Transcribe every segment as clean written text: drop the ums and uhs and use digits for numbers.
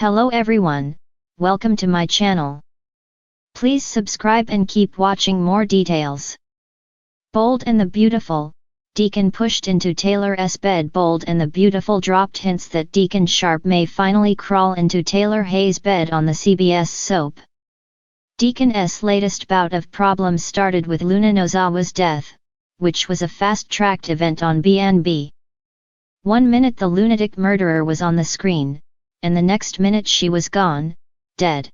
Hello everyone, welcome to my channel. Please subscribe and keep watching more details. Bold and the Beautiful, Deacon pushed into Taylor's bed. Bold and the Beautiful dropped hints that Deacon Sharp may finally crawl into Taylor Hayes' bed on the CBS soap. Deacon's latest bout of problems started with Luna Nozawa's death, which was a fast-tracked event on BNB. 1 minute the lunatic murderer was on the screen, and the next minute she was gone, dead.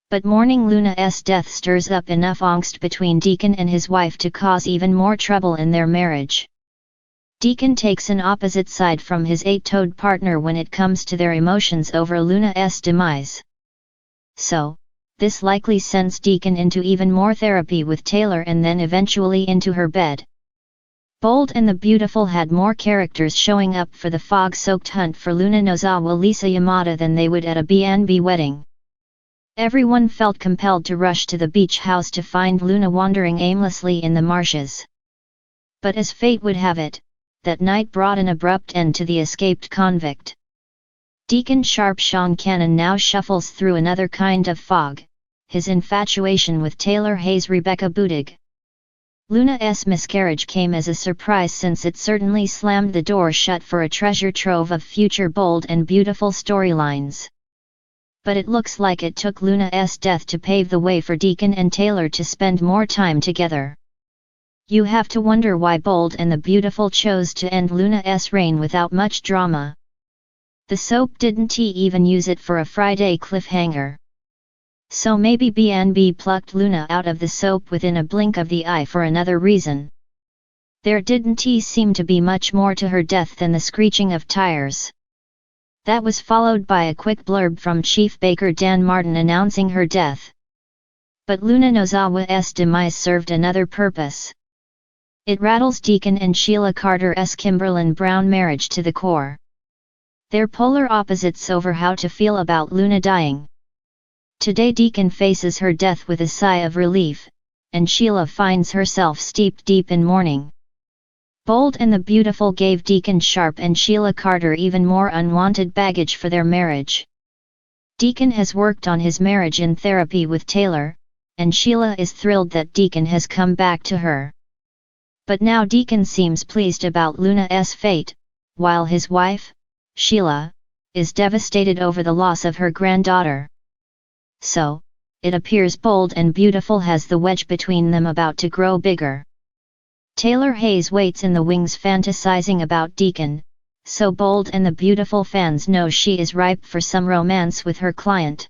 But mourning Luna's death stirs up enough angst between Deacon and his wife to cause even more trouble in their marriage. Deacon takes an opposite side from his 8-toed partner when it comes to their emotions over Luna's demise. So, this likely sends Deacon into even more therapy with Taylor and then eventually into her bed. Bold and the Beautiful had more characters showing up for the fog-soaked hunt for Luna Nozawa Lisa Yamada than they would at a BNB wedding. Everyone felt compelled to rush to the beach house to find Luna wandering aimlessly in the marshes. But as fate would have it, that night brought an abrupt end to the escaped convict. Deacon Sharp Sean Cannon now shuffles through another kind of fog, his infatuation with Taylor Hayes Rebecca Budig. Luna's miscarriage came as a surprise since it certainly slammed the door shut for a treasure trove of future Bold and Beautiful storylines. But it looks like it took Luna's death to pave the way for Deacon and Taylor to spend more time together. You have to wonder why Bold and the Beautiful chose to end Luna's reign without much drama. The soap didn't even use it for a Friday cliffhanger. So maybe BNB plucked Luna out of the soap within a blink of the eye for another reason. There didn't seem to be much more to her death than the screeching of tires. That was followed by a quick blurb from Chief Baker Dan Martin announcing her death. But Luna Nozawa's demise served another purpose. It rattles Deacon and Sheila Carter's Kimberlin Brown marriage to the core. They're polar opposites over how to feel about Luna dying. Today Deacon faces her death with a sigh of relief, and Sheila finds herself steeped deep in mourning. Bold and the Beautiful gave Deacon Sharp and Sheila Carter even more unwanted baggage for their marriage. Deacon has worked on his marriage in therapy with Taylor, and Sheila is thrilled that Deacon has come back to her. But now Deacon seems pleased about Luna's fate, while his wife, Sheila, is devastated over the loss of her granddaughter. So, it appears Bold and Beautiful has the wedge between them about to grow bigger. Taylor Hayes waits in the wings fantasizing about Deacon, so Bold and the Beautiful fans know she is ripe for some romance with her client.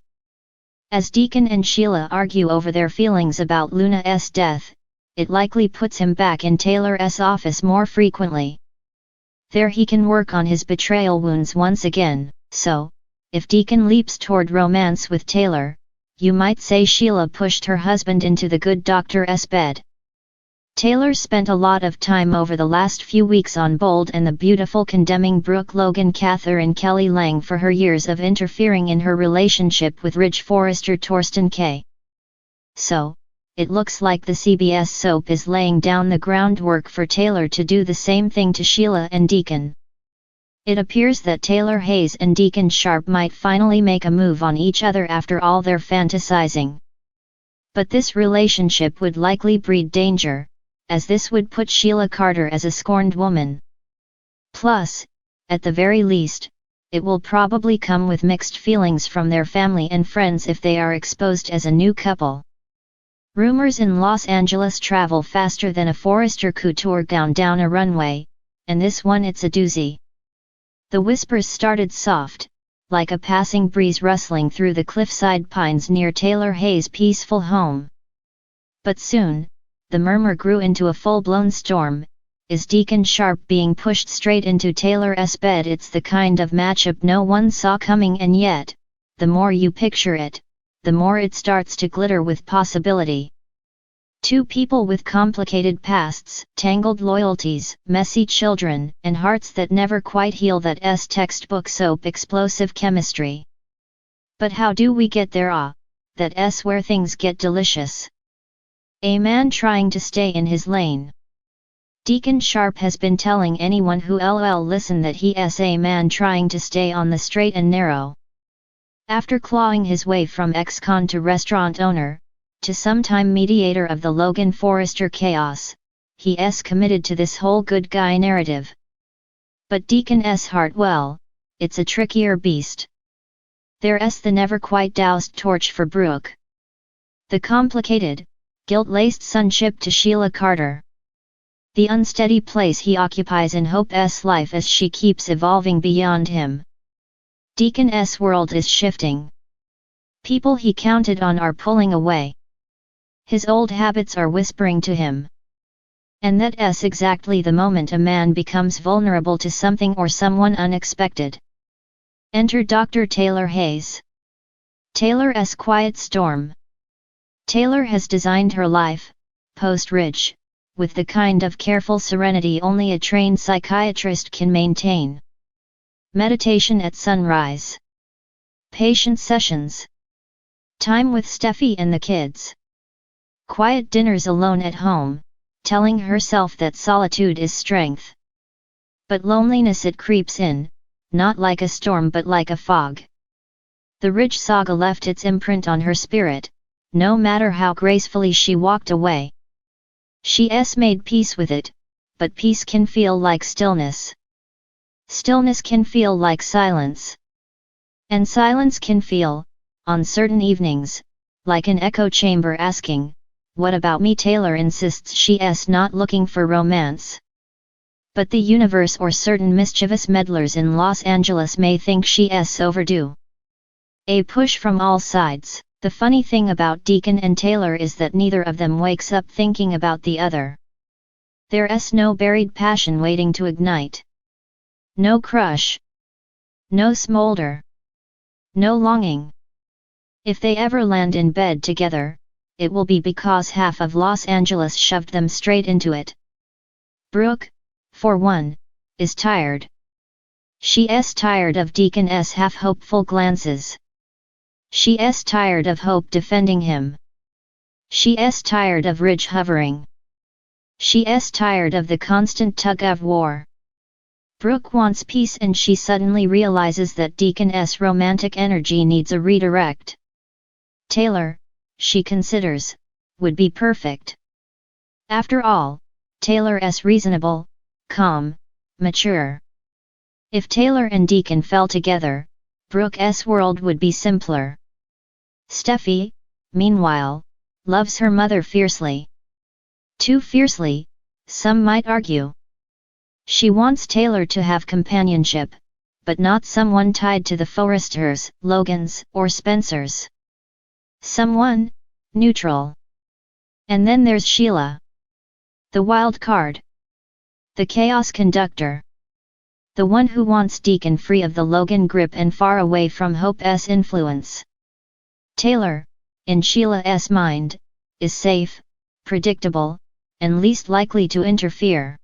As Deacon and Sheila argue over their feelings about Luna's death, it likely puts him back in Taylor's office more frequently. There he can work on his betrayal wounds once again, so, if Deacon leaps toward romance with Taylor, you might say Sheila pushed her husband into the good doctor's bed. Taylor spent a lot of time over the last few weeks on Bold and the Beautiful condemning Brooke Logan Catherine Kelly Lang for her years of interfering in her relationship with Ridge Forrester Torsten K. So, it looks like the CBS soap is laying down the groundwork for Taylor to do the same thing to Sheila and Deacon. It appears that Taylor Hayes and Deacon Sharp might finally make a move on each other after all their fantasizing. But this relationship would likely breed danger, as this would put Sheila Carter as a scorned woman. Plus, at the very least, it will probably come with mixed feelings from their family and friends if they are exposed as a new couple. Rumors in Los Angeles travel faster than a Forrester couture gown down a runway, and this one it's a doozy. The whispers started soft, like a passing breeze rustling through the cliffside pines near Taylor Hayes' peaceful home. But soon, the murmur grew into a full-blown storm. Is Deacon Sharp being pushed straight into Taylor's bed? It's the kind of matchup no one saw coming, and yet, the more you picture it, the more it starts to glitter with possibility. Two people with complicated pasts, tangled loyalties, messy children, and hearts that never quite heal. That's textbook soap explosive chemistry. But how do we get there? That's where things get delicious. A man trying to stay in his lane. Deacon Sharp has been telling anyone who'll listen that he's a man trying to stay on the straight and narrow. After clawing his way from ex-con to restaurant owner, to sometime mediator of the Logan Forrester chaos, he's committed to this whole good guy narrative. But Deaconess Hartwell, it's a trickier beast. There's the never quite doused torch for Brooke. The complicated, guilt-laced sonship to Sheila Carter. The unsteady place he occupies in Hope's life as she keeps evolving beyond him. Deacon's world is shifting. People he counted on are pulling away. His old habits are whispering to him. And that's exactly the moment a man becomes vulnerable to something or someone unexpected. Enter Dr. Taylor Hayes. Taylor's quiet storm. Taylor has designed her life, post-Ridge, with the kind of careful serenity only a trained psychiatrist can maintain. Meditation at sunrise. Patient sessions. Time with Steffi and the kids. Quiet dinners alone at home, telling herself that solitude is strength. But loneliness it creeps in, not like a storm but like a fog. The Ridge saga left its imprint on her spirit, no matter how gracefully she walked away. She's made peace with it, but peace can feel like stillness. Stillness can feel like silence. And silence can feel, on certain evenings, like an echo chamber asking, "What about me?" Taylor insists she's not looking for romance. But the universe or certain mischievous meddlers in Los Angeles may think she's overdue. A push from all sides. The funny thing about Deacon and Taylor is that neither of them wakes up thinking about the other. There's no buried passion waiting to ignite. No crush. No smolder. No longing. If they ever land in bed together, it will be because half of Los Angeles shoved them straight into it. Brooke, for one, is tired. She's tired of Deacon's half-hopeful glances. She's tired of Hope defending him. She's tired of Ridge hovering. She's tired of the constant tug-of-war. Brooke wants peace and she suddenly realizes that Deacon's romantic energy needs a redirect. Taylor, she considers, would be perfect. After all, Taylor's reasonable, calm, mature. If Taylor and Deacon fell together, Brooke's world would be simpler. Steffi, meanwhile, loves her mother fiercely. Too fiercely, some might argue. She wants Taylor to have companionship, but not someone tied to the Forresters, Logans, or Spencers. Someone neutral. And then there's Sheila. The wild card. The chaos conductor. The one who wants Deacon free of the Logan grip and far away from Hope's influence. Taylor, in Sheila's mind, is safe, predictable, and least likely to interfere.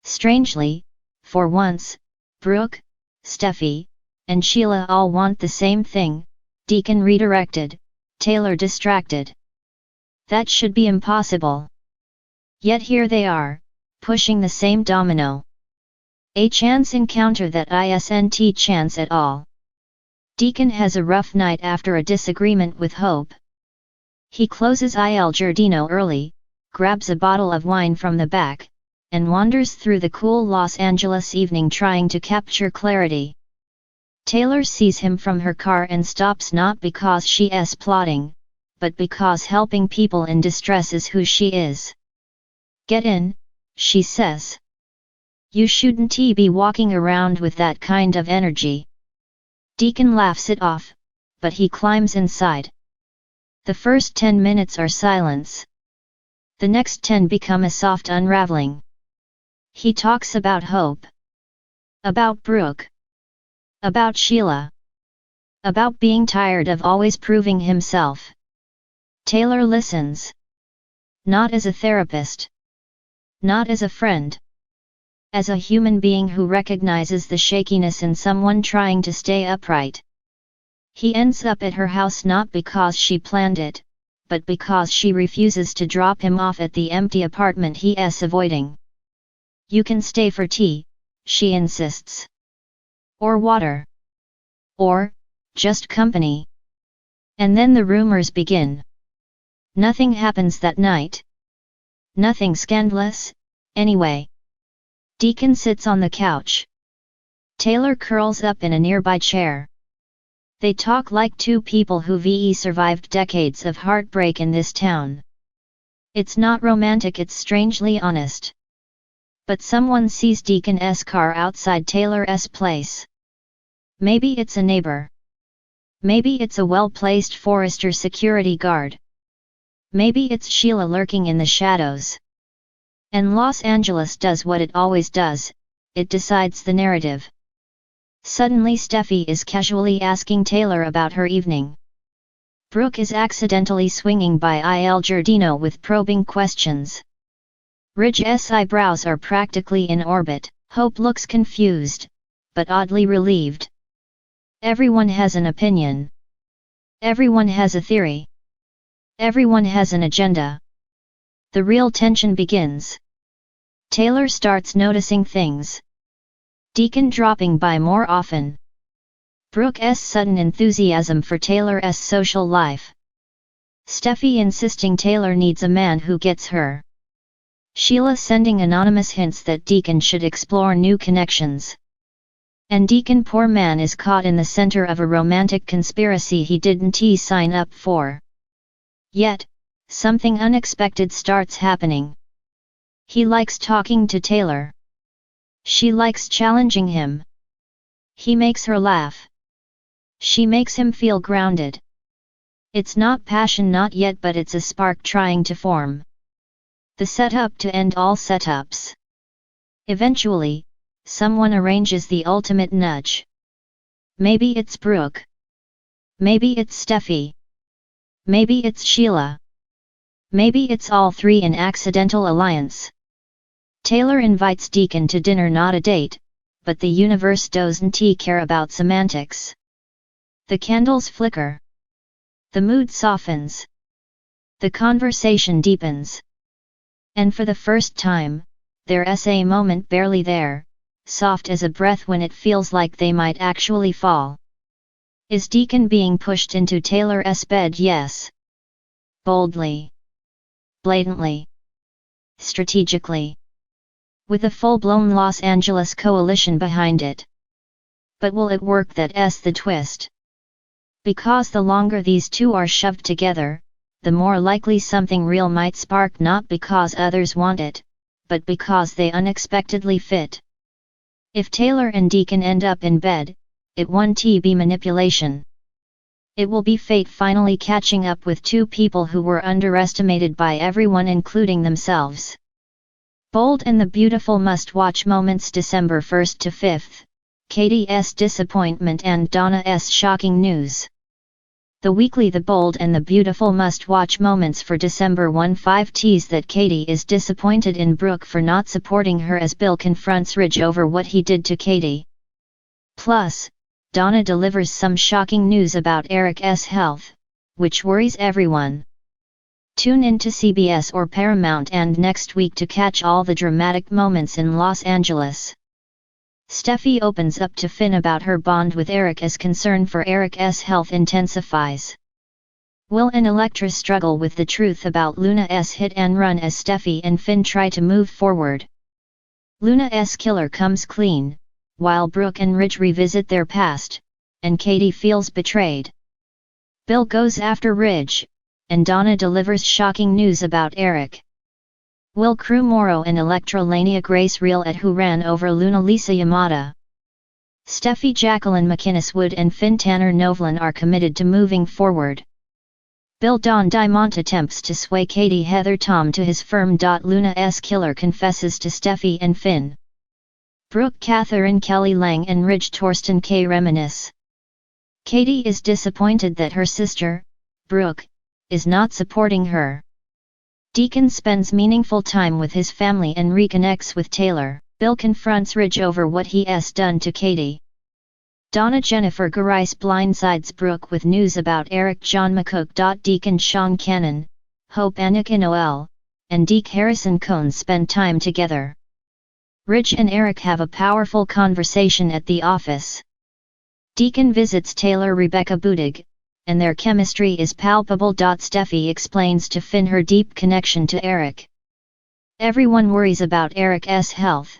Strangely, for once, Brooke, Steffi, and Sheila all want the same thing: Deacon redirected, Taylor distracted. That should be impossible. Yet here they are, pushing the same domino. A chance encounter that isn't chance at all. Deacon has a rough night after a disagreement with Hope. He closes Il Giardino early, grabs a bottle of wine from the back, and wanders through the cool Los Angeles evening trying to capture clarity. Taylor sees him from her car and stops not because she's plotting, but because helping people in distress is who she is. "Get in," she says. "You shouldn't be walking around with that kind of energy." Deacon laughs it off, but he climbs inside. The first 10 minutes are silence. The next 10 become a soft unraveling. He talks about Hope. About Brooke. About Sheila. About being tired of always proving himself. Taylor listens. Not as a therapist. Not as a friend. As a human being who recognizes the shakiness in someone trying to stay upright. He ends up at her house not because she planned it, but because she refuses to drop him off at the empty apartment he's avoiding. "You can stay for tea," she insists. "Or water. Or, just company. And then the rumors begin. Nothing happens that night. Nothing scandalous, anyway. Deacon sits on the couch. Taylor curls up in a nearby chair. They talk like two people who survived decades of heartbreak in this town. It's not romantic, it's strangely honest. But someone sees Deacon's car outside Taylor's place. Maybe it's a neighbor. Maybe it's a well-placed Forrester security guard. Maybe it's Sheila lurking in the shadows. And Los Angeles does what it always does, it decides the narrative. Suddenly Steffi is casually asking Taylor about her evening. Brooke is accidentally swinging by Il Giardino with probing questions. Ridge's eyebrows are practically in orbit. Hope looks confused, but oddly relieved. Everyone has an opinion. Everyone has a theory. Everyone has an agenda. The real tension begins. Taylor starts noticing things. Deacon dropping by more often. Brooke's sudden enthusiasm for Taylor's social life. Steffi insisting Taylor needs a man who gets her. Sheila sending anonymous hints that Deacon should explore new connections. And Deacon, poor man, is caught in the center of a romantic conspiracy he didn't sign up for. Yet, something unexpected starts happening. He likes talking to Taylor. She likes challenging him. He makes her laugh. She makes him feel grounded. It's not passion, not yet, but it's a spark trying to form. The setup to end all setups. Eventually, someone arranges the ultimate nudge. Maybe it's Brooke. Maybe it's Steffi. Maybe it's Sheila. Maybe it's all three in accidental alliance. Taylor invites Deacon to dinner, not a date, but the universe doesn't care about semantics. The candles flicker. The mood softens. The conversation deepens. And for the first time, there's a moment barely there, soft as a breath when it feels like they might actually fall. Is Deacon being pushed into Taylor's bed? Yes. Boldly. Blatantly. Strategically. With a full-blown Los Angeles coalition behind it. But will it work? That's the twist. Because the longer these two are shoved together, the more likely something real might spark, not because others want it, but because they unexpectedly fit. If Taylor and Deacon end up in bed, it won't be manipulation. It will be fate finally catching up with two people who were underestimated by everyone, including themselves. Bold and the Beautiful must-watch moments December 1st to 5th, Katie's disappointment and Donna's shocking news. The weekly The Bold and the Beautiful must-watch moments for December 1-5 tease that Katie is disappointed in Brooke for not supporting her as Bill confronts Ridge over what he did to Katie. Plus, Donna delivers some shocking news about Eric's health, which worries everyone. Tune in to CBS or Paramount and next week to catch all the dramatic moments in Los Angeles. Steffi opens up to Finn about her bond with Eric as concern for Eric's health intensifies. Will and Elektra struggle with the truth about Luna's hit and run as Steffi and Finn try to move forward. Luna's killer comes clean, while Brooke and Ridge revisit their past, and Katie feels betrayed. Bill goes after Ridge, and Donna delivers shocking news about Eric. Will Crew Morrow and Elektra Lania Grace reel at who ran over Luna Lisa Yamada? Steffi Jacqueline McInnes Wood and Finn Tanner Novlin are committed to moving forward. Bill Don Diamont attempts to sway Katie Heather Tom to his firm. Luna's killer confesses to Steffi and Finn. Brooke Catherine Kelly Lang and Ridge Torsten K reminisce. Katie is disappointed that her sister, Brooke, is not supporting her. Deacon spends meaningful time with his family and reconnects with Taylor. Bill confronts Ridge over what he's done to Katie. Donna Jennifer Garais blindsides Brooke with news about Eric John McCook. Deacon Sean Cannon, Hope Annika Noel, and Deke Harrison Cohn spend time together. Ridge and Eric have a powerful conversation at the office. Deacon visits Taylor Rebecca Budig, and their chemistry is palpable. Steffi explains to Finn her deep connection to Eric. Everyone worries about Eric's health.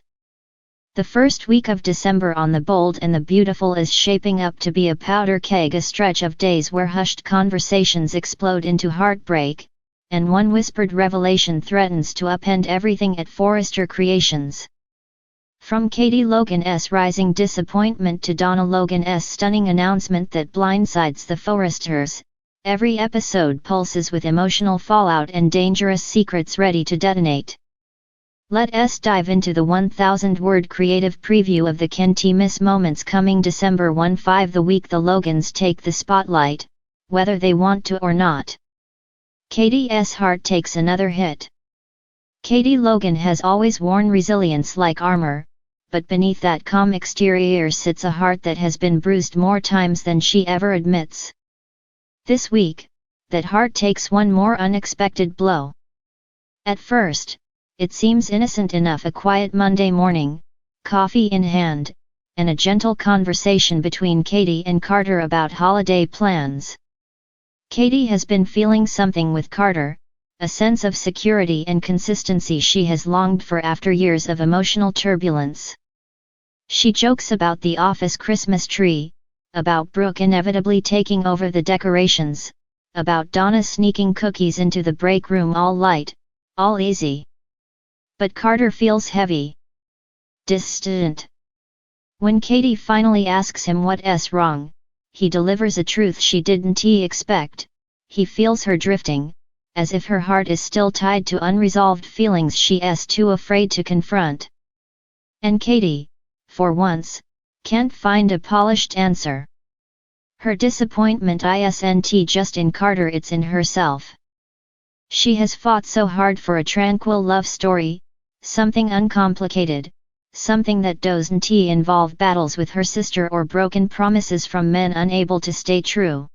The first week of December on The Bold and the Beautiful is shaping up to be a powder keg, a stretch of days where hushed conversations explode into heartbreak, and one whispered revelation threatens to upend everything at Forrester Creations. From Katie Logan's rising disappointment to Donna Logan's stunning announcement that blindsides the Forresters, every episode pulses with emotional fallout and dangerous secrets ready to detonate. Let's dive into the 1,000-word creative preview of the can't-miss moments coming December 15, the week the Logans take the spotlight, whether they want to or not. Katie's heart takes another hit. Katie Logan has always worn resilience like armor, but beneath that calm exterior sits a heart that has been bruised more times than she ever admits. This week, that heart takes one more unexpected blow. At first, it seems innocent enough: a quiet Monday morning, coffee in hand, and a gentle conversation between Katie and Carter about holiday plans. Katie has been feeling something with Carter, a sense of security and consistency she has longed for after years of emotional turbulence. She jokes about the office Christmas tree, about Brooke inevitably taking over the decorations, about Donna sneaking cookies into the break room. All light, all easy. But Carter feels heavy, distant. When Katie finally asks him what's wrong, he delivers a truth she didn't expect. He feels her drifting, as if her heart is still tied to unresolved feelings she's too afraid to confront. And Katie, for once, can't find a polished answer. Her disappointment isn't just in Carter, it's in herself. She has fought so hard for a tranquil love story, something uncomplicated, something that doesn't involve battles with her sister or broken promises from men unable to stay true.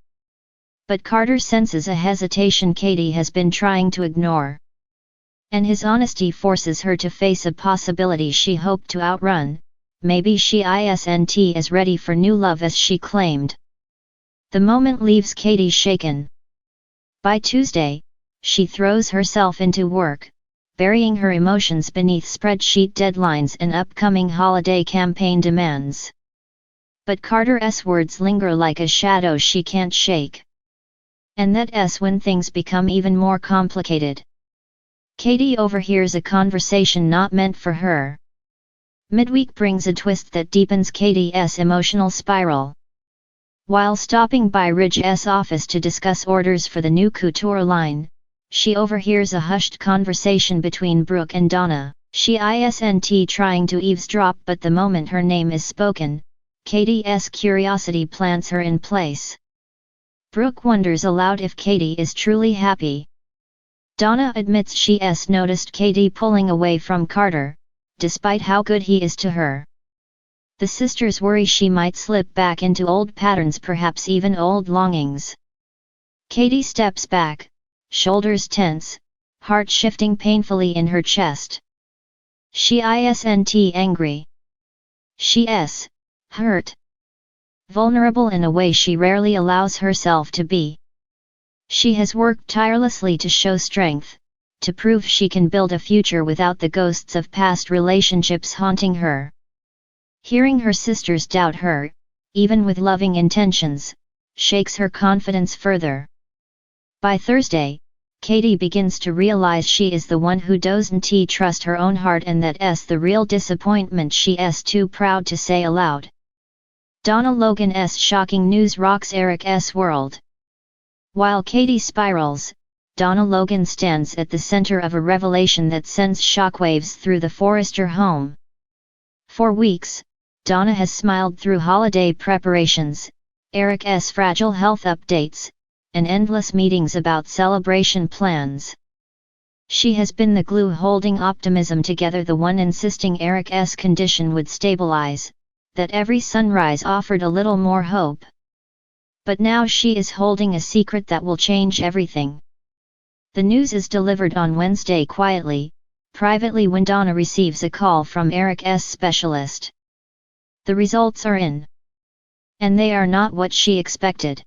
But Carter senses a hesitation Katie has been trying to ignore. And his honesty forces her to face a possibility she hoped to outrun: maybe she isn't as ready for new love as she claimed. The moment leaves Katie shaken. By Tuesday, she throws herself into work, burying her emotions beneath spreadsheet deadlines and upcoming holiday campaign demands. But Carter's words linger like a shadow she can't shake. And that's when things become even more complicated. Katie overhears a conversation not meant for her. Midweek brings a twist that deepens Katie's emotional spiral. While stopping by Ridge's office to discuss orders for the new couture line, she overhears a hushed conversation between Brooke and Donna. She isn't trying to eavesdrop, but the moment her name is spoken, Katie's curiosity plants her in place. Brooke wonders aloud if Katie is truly happy. Donna admits she's noticed Katie pulling away from Carter, despite how good he is to her. The sisters worry she might slip back into old patterns, perhaps even old longings. Katie steps back, shoulders tense, heart shifting painfully in her chest. She isn't angry. She's hurt. Vulnerable in a way she rarely allows herself to be. She has worked tirelessly to show strength, to prove she can build a future without the ghosts of past relationships haunting her. Hearing her sisters doubt her, even with loving intentions, shakes her confidence further. By Thursday, Katie begins to realize she is the one who doesn't trust her own heart, and that's the real disappointment she's too proud to say aloud. Donna Logan's shocking news rocks Eric's world. While Katie spirals, Donna Logan stands at the center of a revelation that sends shockwaves through the Forrester home. For weeks, Donna has smiled through holiday preparations, Eric's fragile health updates, and endless meetings about celebration plans. She has been the glue holding optimism together, the one insisting Eric's condition would stabilize, that every sunrise offered a little more hope. But now she is holding a secret that will change everything. The news is delivered on Wednesday quietly, privately, when Donna receives a call from Eric's specialist. The results are in. And they are not what she expected.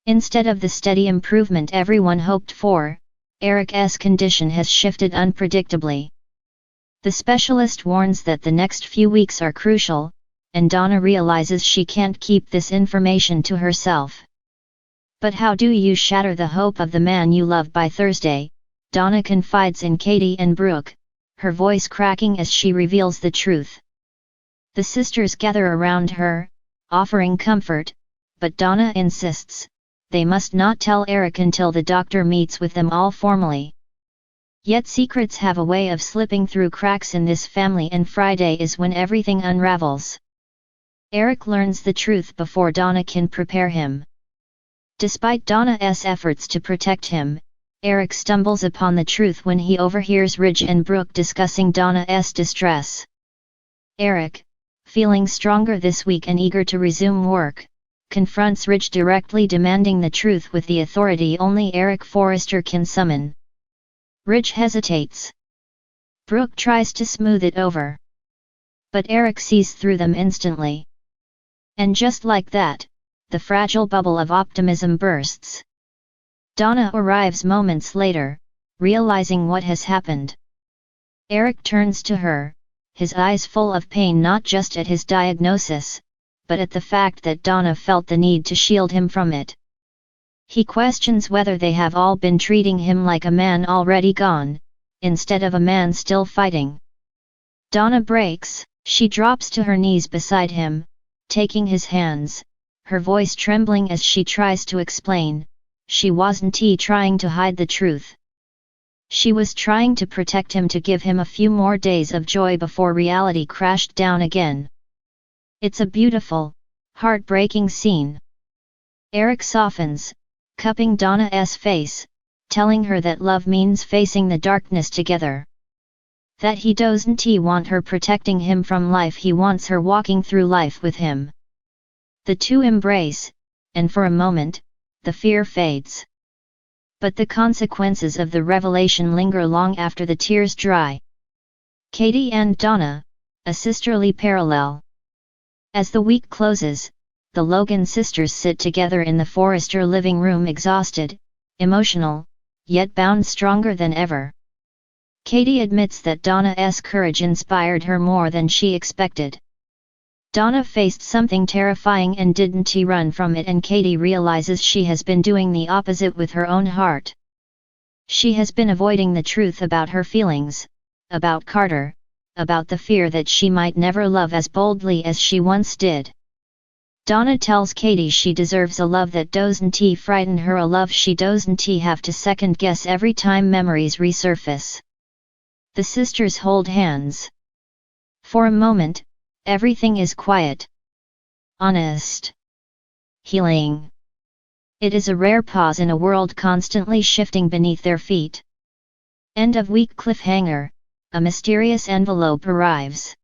Instead of the steady improvement everyone hoped for, Eric's condition has shifted unpredictably. The specialist warns that the next few weeks are crucial, and Donna realizes she can't keep this information to herself. But how do you shatter the hope of the man you love by Thursday? Donna confides in Katie and Brooke, her voice cracking as she reveals the truth. The sisters gather around her, offering comfort, but Donna insists, they must not tell Eric until the doctor meets with them all formally. Yet secrets have a way of slipping through cracks in this family, and Friday is when everything unravels. Eric learns the truth before Donna can prepare him. Despite Donna's efforts to protect him, Eric stumbles upon the truth when he overhears Ridge and Brooke discussing Donna's distress. Eric, feeling stronger this week and eager to resume work, confronts Ridge directly, demanding the truth with the authority only Eric Forrester can summon. Ridge hesitates. Brooke tries to smooth it over. But Eric sees through them instantly. And just like that, the fragile bubble of optimism bursts. Donna arrives moments later, realizing what has happened. Eric turns to her, his eyes full of pain, not just at his diagnosis, but at the fact that Donna felt the need to shield him from it. He questions whether they have all been treating him like a man already gone, instead of a man still fighting. Donna breaks, she drops to her knees beside him, taking his hands, her voice trembling as she tries to explain, she wasn't trying to hide the truth. She was trying to protect him, to give him a few more days of joy before reality crashed down again. It's a beautiful, heartbreaking scene. Eric softens, cupping Donna's face, telling her that love means facing the darkness together. That he doesn't want her protecting him from life, he wants her walking through life with him. The two embrace, and for a moment, the fear fades. But the consequences of the revelation linger long after the tears dry. Katie and Donna, a sisterly parallel. As the week closes, the Logan sisters sit together in the Forrester living room, exhausted, emotional, yet bound stronger than ever. Katie admits that Donna's courage inspired her more than she expected. Donna faced something terrifying and didn't run from it, and Katie realizes she has been doing the opposite with her own heart. She has been avoiding the truth about her feelings, about Carter, about the fear that she might never love as boldly as she once did. Donna tells Katie she deserves a love that doesn't frighten her, a love she doesn't have to second guess every time memories resurface. The sisters hold hands. For a moment, everything is quiet. Honest. Healing. It is a rare pause in a world constantly shifting beneath their feet. End of week cliffhanger. A mysterious envelope arrives.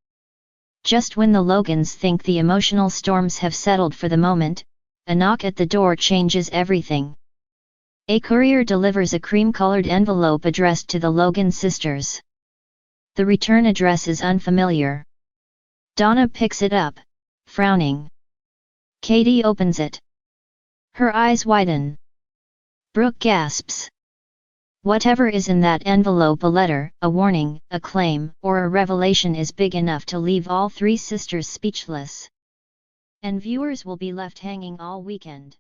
Just when the Logans think the emotional storms have settled for the moment, a knock at the door changes everything. A courier delivers a cream-colored envelope addressed to the Logan sisters. The return address is unfamiliar. Donna picks it up, frowning. Katie opens it. Her eyes widen. Brooke gasps. Whatever is in that envelope, a letter, a warning, a claim, or a revelation, is big enough to leave all three sisters speechless. And viewers will be left hanging all weekend.